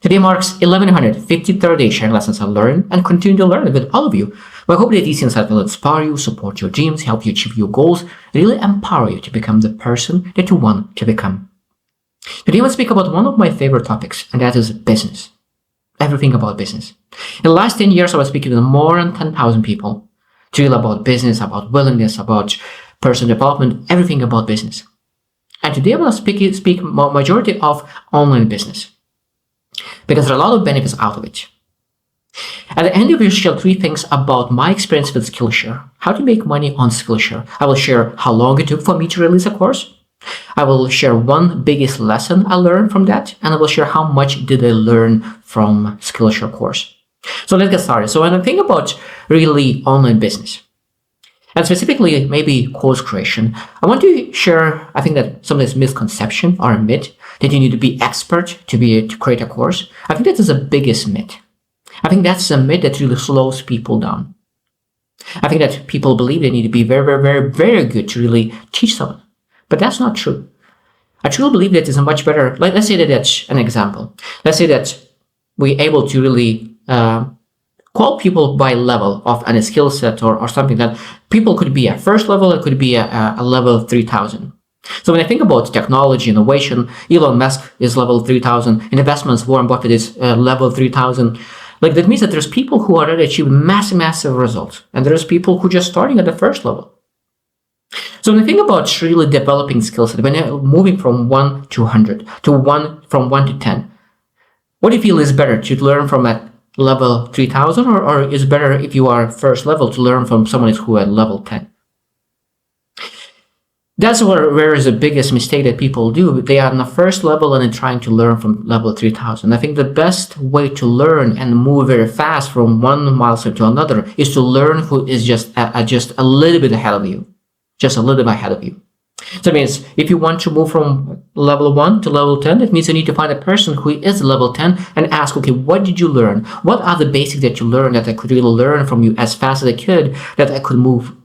Today marks 1153rd day sharing lessons I learned and continue to learn with all of you. I hope that these insights will inspire you, support your dreams, help you achieve your goals, really empower you to become the person that you want to become. Today I will speak about one of my favorite topics, and that is business. Everything about business. In the last 10 years, I was speaking with more than 10,000 people to really about business, about willingness, about personal development, everything about business. And today I will speak majority of online business, because there are a lot of benefits out of it. At the end of this, share 3 things about my experience with Skillshare, how to make money on Skillshare. I will share how long it took for me to release a course. I will share one biggest lesson I learned from that, and I will share how much did I learn from Skillshare course. So let's get started. So when I think about really online business, and specifically maybe course creation, I want to share, I think that some of this misconception or a myth that you need to be expert to create a course. I think that is the biggest myth. I think that's a myth that really slows people down. I think that people believe they need to be very, very, very, very good to really teach someone. But that's not true. I truly believe that is a much better, like let's say that that's an example. Let's say that we're able to really call people by level of a skill set or something that people could be at first level, it could be a level 3000. So when I think about technology, innovation, Elon Musk is level 3000, investments, Warren Buffett is level 3000. Like that means that there's people who already achieved massive results, and there's people who are just starting at the first level. So when I think about really developing skill set, when you're moving from 1 to 100, from 1 to 10, what do you feel is better, to learn from at level 3000, or is better if you are first level to learn from someone who at level 10? That's where is the biggest mistake that people do. They are on the first level and they're trying to learn from level 3000. I think the best way to learn and move very fast from one milestone to another is to learn who is just a little bit ahead of you. Just a little bit ahead of you. So it means if you want to move from level 1 to level 10, it means you need to find a person who is level 10 and ask, okay, what did you learn? What are the basics that you learned that I could really learn from you as fast as I could, that I could move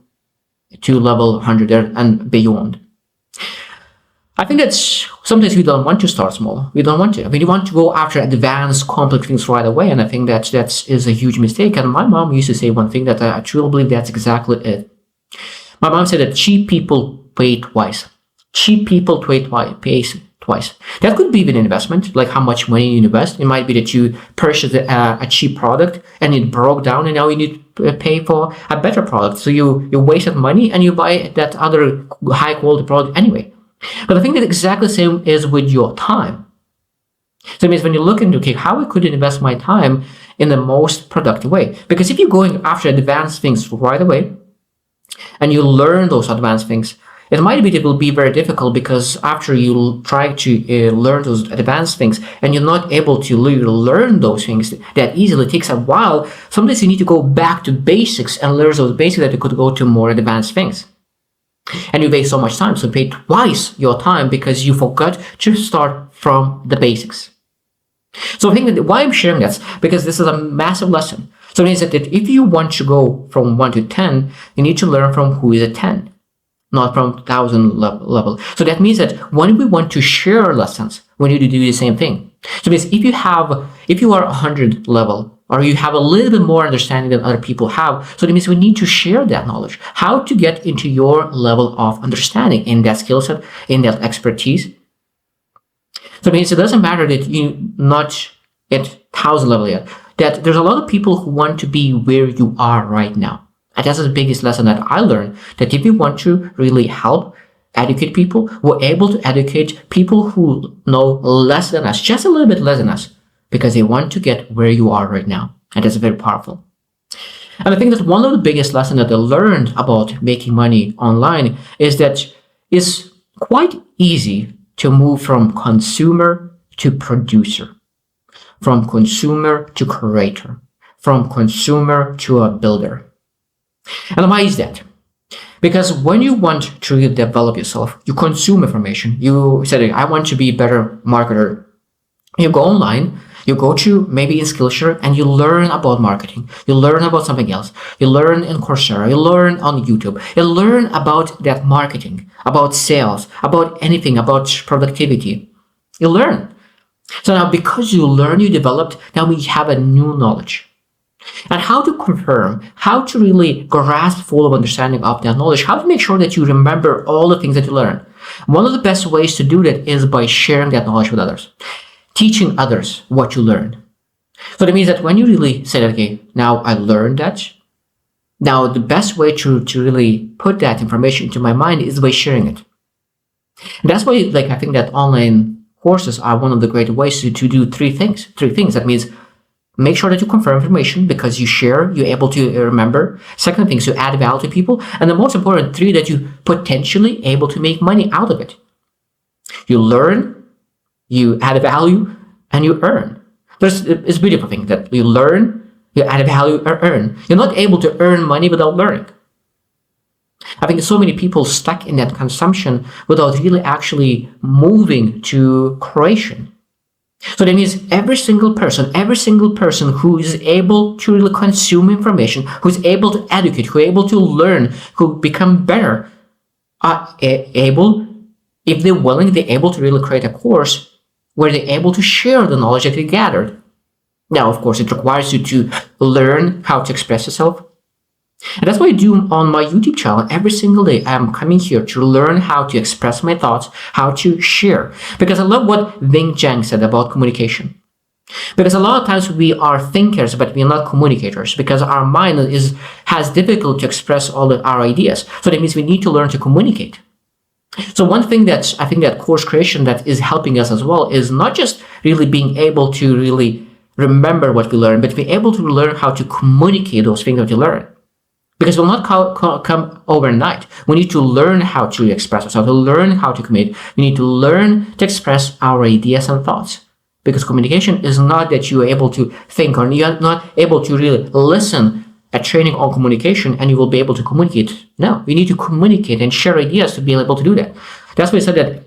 to level 100 and beyond? I think that sometimes we don't want to start small. We don't want to. I mean, you want to go after advanced, complex things right away, and I think that is a huge mistake. And my mom used to say one thing that I truly believe that's exactly it. My mom said that cheap people pay twice. Cheap people pay twice. That could be an investment, like how much money you invest. It might be that you purchased a cheap product and it broke down, and now you need to pay for a better product. So you wasted money and you buy that other high quality product anyway. But I think that exactly the same is with your time. So it means when you look into, okay, how I could invest my time in the most productive way? Because if you're going after advanced things right away, and you learn those advanced things, it might be that it will be very difficult, because after you try to learn those advanced things and you're not able to learn those things that easily, it takes a while. Sometimes you need to go back to basics and learn those basics that you could go to more advanced things. And you waste so much time, so pay twice your time because you forgot to start from the basics. So I think that why I'm sharing this, because this is a massive lesson. So it means that if you want to go from 1 to 10, you need to learn from who is a 10, not from 1000 level. So that means that when we want to share lessons, we need to do the same thing. So it means if you are 100 level, or you have a little bit more understanding than other people have, so that means we need to share that knowledge, how to get into your level of understanding in that skill set, in that expertise. So it means it doesn't matter that you're not at 1000 level yet, that there's a lot of people who want to be where you are right now. And that's the biggest lesson that I learned, that if you want to really help educate people, we're able to educate people who know less than us, just a little bit less than us, because they want to get where you are right now. And that's very powerful. And I think that one of the biggest lessons that I learned about making money online is that it's quite easy to move from consumer to producer, from consumer to creator, from consumer to a builder. And why is that? Because when you want to really develop yourself, you consume information. You said, I want to be a better marketer. You go online, You go to maybe in Skillshare and you learn about marketing. You learn about something else. You learn in Coursera. You learn on YouTube. You learn about that marketing, about sales, about anything, about productivity. You learn. So now because you learn, you developed, now we have a new knowledge. And how to confirm, how to really grasp full of understanding of that knowledge, how to make sure that you remember all the things that you learn. One of the best ways to do that is by sharing that knowledge with others. Teaching others what you learned. So that means that when you really say, okay, now I learned that, now the best way to really put that information into my mind is by sharing it. And that's why, like, I think that online courses are one of the great ways to do three things. That means make sure that you confirm information because you share, you're able to remember. Second thing is to add value to people. And the most important three, that you potentially able to make money out of it. You learn, you add value, and you earn. It's a beautiful thing that you learn, you add value, or earn. You're not able to earn money without learning. I think so many people stuck in that consumption without really actually moving to creation. So that means every single person who is able to really consume information, who's able to educate, who is able to learn, who become better, are able, if they're willing, they're able to really create a course where they're able to share the knowledge that they gathered. Now, of course, it requires you to learn how to express yourself. And that's what I do on my YouTube channel. Every single day, I'm coming here to learn how to express my thoughts, how to share. Because I love what Wing Zhang said about communication. Because a lot of times we are thinkers, but we're not communicators. Because our mind has difficulty to express all of our ideas. So that means we need to learn to communicate. So one thing that I think that course creation that is helping us as well is not just really being able to really remember what we learn, but being able to learn how to communicate those things that you learn. Because it will not come overnight. We need to learn how to express ourselves, to learn how to communicate. We need to learn to express our ideas and thoughts. Because communication is not that you are able to think or you're not able to really listen at training on communication and you will be able to communicate. No, you need to communicate and share ideas to be able to do that. That's why I said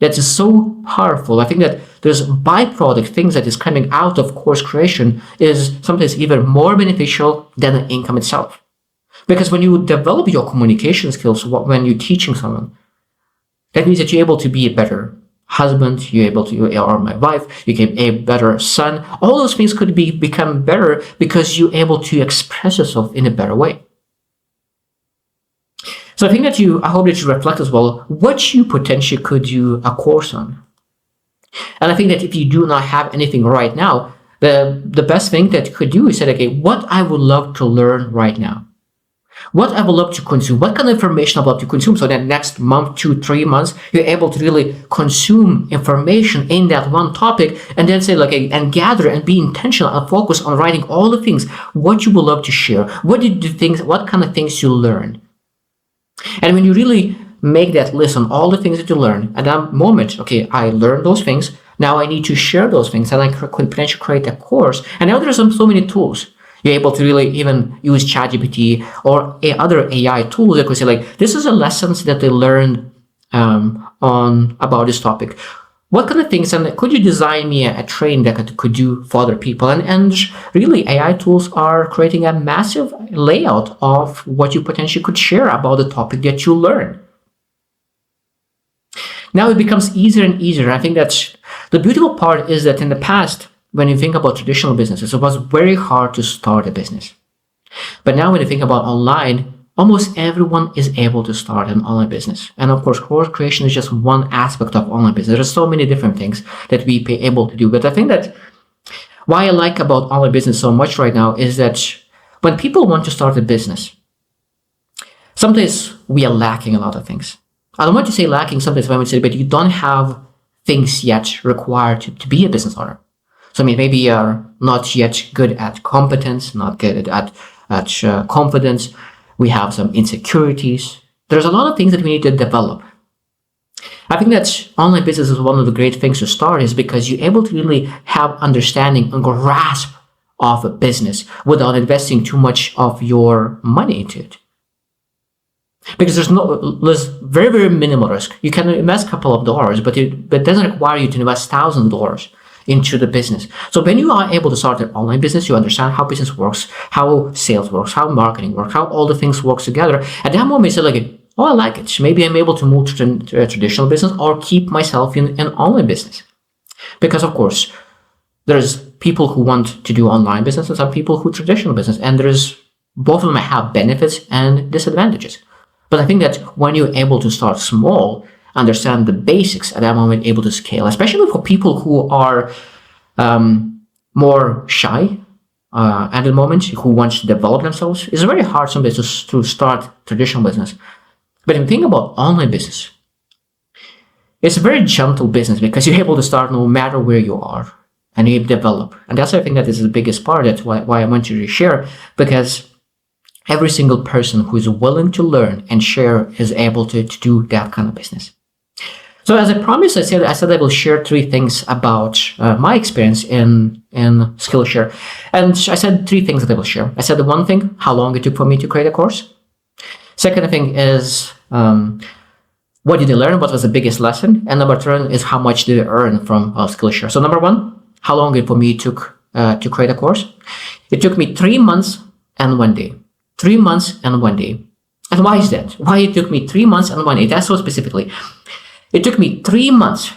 that is so powerful. I think that there's byproduct things that is coming out of course creation is sometimes even more beneficial than the income itself. Because when you develop your communication skills, when you're teaching someone, that means that you're able to be a better husband, you're able to, or my wife, you can be a better son. All those things could become better because you're able to express yourself in a better way. So I think that I hope that you reflect as well what you potentially could do a course on. And I think that if you do not have anything right now, the best thing that you could do is say, okay, what I would love to learn right now. What I would love to consume, what kind of information I would love to consume, so that next month, 2-3 months, you're able to really consume information in that one topic and then say, like, and gather and be intentional and focus on writing all the things, what you would love to share, what kind of things you learn. And when you really make that list on all the things that you learn, at that moment, okay, I learned those things, now I need to share those things, and I could potentially create a course. And now there's so many tools. You're able to really even use ChatGPT or other AI tools that could say, like, this is the lessons that they learned about this topic. What kind of things, and could you design me a training that could do for other people? And really, AI tools are creating a massive layout of what you potentially could share about the topic that you learn. Now it becomes easier and easier. I think that the beautiful part is that in the past, when you think about traditional businesses, it was very hard to start a business. But now when you think about online, almost everyone is able to start an online business. And of course, course creation is just one aspect of online business. There are so many different things that we be able to do. But I think that why I like about online business so much right now is that when people want to start a business, sometimes we are lacking a lot of things. I don't want to say lacking sometimes when we say, but you don't have things yet required to be a business owner. So I mean, maybe you're not yet good at competence, not good at confidence. We have some insecurities. There's a lot of things that we need to develop. I think that online business is one of the great things to start is because you're able to really have understanding and grasp of a business without investing too much of your money into it. Because there's very, very minimal risk. You can invest a couple of dollars, but it doesn't require you to invest thousands of dollars. into the business. So when you are able to start an online business, you understand how business works, how sales works, how marketing works, how all the things work together. At that moment, you say like, oh, I like it. Maybe I'm able to move to a traditional business or keep myself in an online business. Because of course, there's people who want to do online business and some people who traditional business, and there's both of them have benefits and disadvantages. But I think that when you're able to start small, understand the basics at that moment, able to scale, especially for people who are more shy at the moment, who want to develop themselves, it's very hard sometimes to start traditional business. But if you think about online business, it's a very gentle business because you're able to start no matter where you are and you develop. And that's, I think, that is the biggest part. That's why I want to share, because every single person who is willing to learn and share is able to do that kind of business. So as I promised, I said I will share 3 things about my experience in Skillshare. And I said 3 things that I will share. I said the one thing, how long it took for me to create a course. Second thing is what did I learn? What was the biggest lesson? And number 3 is how much did I earn from Skillshare. So number 1, how long it for me took to create a course. It took me 3 months and 1 day. 3 months and 1 day. And why is that? Why it took me 3 months and 1 day? That's so specifically. It took me 3 months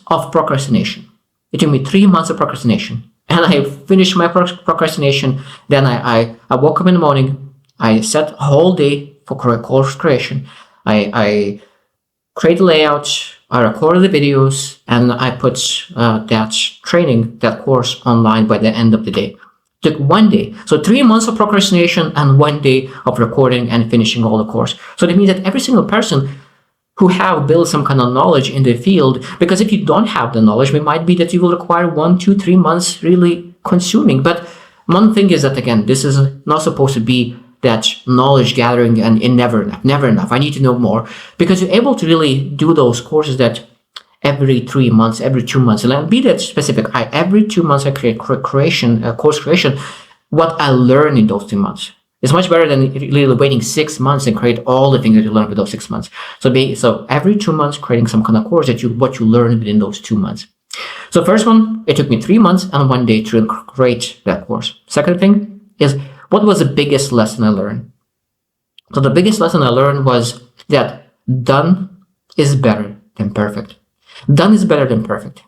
of procrastination. It took me 3 months of procrastination. And I finished my procrastination. Then I woke up in the morning. I set a whole day for course creation. I create the layout. I recorded the videos. And I put that course online by the end of the day. It took 1 day. So 3 months of procrastination and 1 day of recording and finishing all the course. So that means that every single person who have built some kind of knowledge in the field, because if you don't have the knowledge, it might be that you will require 1, 2, 3 months really consuming. But one thing is that, again, this is not supposed to be that knowledge gathering and never enough. I need to know more, because you're able to really do those courses that every 3 months, every 2 months, and I'll be that specific. Every 2 months I create course creation, what I learn in those 2 months. It's much better than really waiting 6 months and create all the things that you learn for those 6 months. So every 2 months, creating some kind of course what you learn within those 2 months. So first one, it took me 3 months and 1 day to create that course. Second thing is, what was the biggest lesson I learned? So the biggest lesson I learned was that done is better than perfect. Done is better than perfect.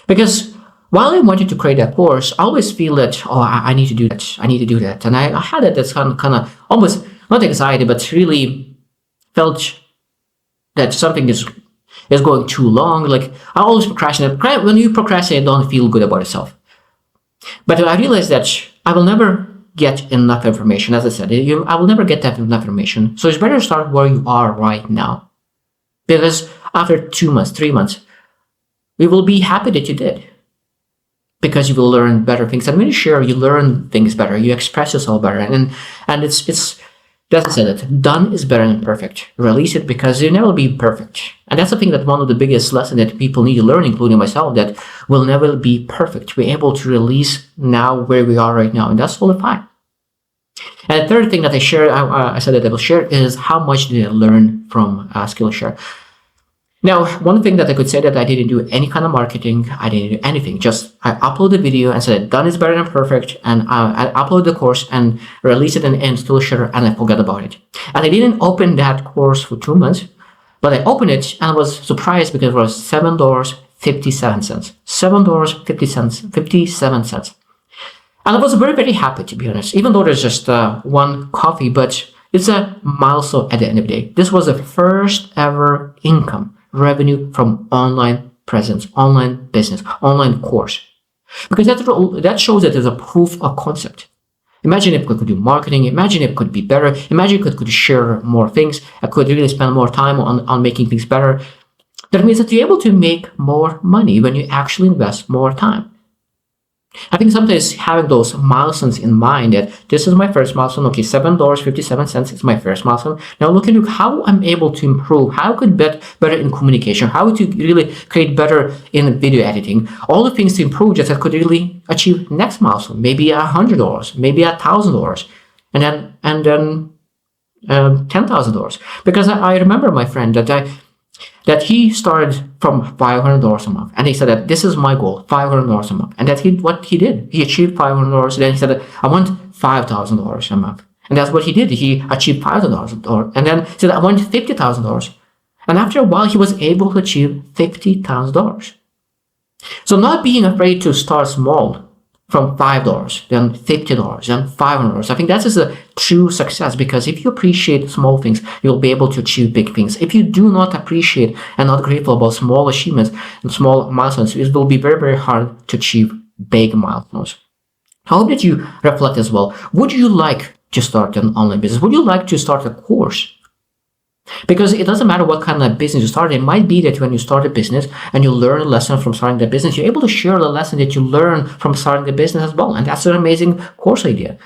Because while I wanted to create that course, I always feel that, I need to do that. I need to do that. And I had that's kind of almost not anxiety, but really felt that something is going too long. Like I always procrastinate. When you procrastinate, don't feel good about yourself. But I realized that I will never get enough information. As I said, I will never get that enough information. So it's better to start where you are right now. Because after 2 months, 3 months, you will be happy that you did. Because you will learn better things. And when you share, you learn things better. You express yourself better. And it's as I said, it done is better than perfect. Release it, because you'll never be perfect. And that's the thing, that one of the biggest lessons that people need to learn, including myself, that we'll never be perfect. We're able to release now where we are right now. And that's totally fine. And the third thing that I shared, I said that I will share, is how much did I learn from Skillshare. Now, one thing that I could say, that I didn't do any kind of marketing, I didn't do anything. Just I uploaded the video and said done is better than perfect, and I uploaded the course and released it in Skillshare, and I forgot about it. And I didn't open that course for 2 months, but I opened it and I was surprised because it was $7.57. $7.57. And I was very, very happy, to be honest, even though there's just one coffee, but it's a milestone at the end of the day. This was the first ever revenue from online presence, online business, online course. Because that shows that there's a proof of concept. Imagine if we could do marketing. Imagine if it could be better. Imagine if it could share more things. I could really spend more time on making things better. That means that you're able to make more money when you actually invest more time. I think sometimes having those milestones in mind, that this is my first milestone, okay, $7.57 is my first milestone. Now look into how I'm able to improve, how I could get better in communication, how to really create better in video editing, all the things to improve that I could really achieve next milestone, maybe $100, maybe $1,000, and then $10,000. Because I remember, my friend, that that he started from $500 a month, and he said that this is my goal, $500 a month, and that what he did, he achieved $500. And then he said that I want $5,000 a month, and that's what he did. He achieved $5,000, and then he said I want $50,000, and after a while he was able to achieve $50,000. So not being afraid to start small, from $5, then $50, then $500. I think that is a true success, because if you appreciate small things, you'll be able to achieve big things. If you do not appreciate and not grateful about small achievements and small milestones, it will be very, very hard to achieve big milestones. I hope that you reflect as well. Would you like to start an online business? Would you like to start a course? Because it doesn't matter what kind of business you start. It might be that when you start a business and you learn a lesson from starting the business, you're able to share the lesson that you learn from starting the business as well. And that's an amazing course idea.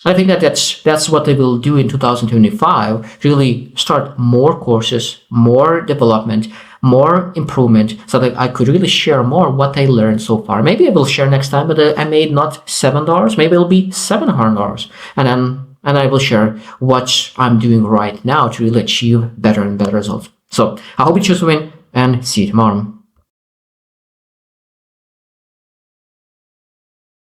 I think that's what they will do in 2025, really start more courses, more development, more improvement, so that I could really share more what I learned so far. Maybe I will share next time, but I made not $7, maybe it'll be $700. And I will share what I'm doing right now to really achieve better and better results. So I hope you choose to win, and see you tomorrow.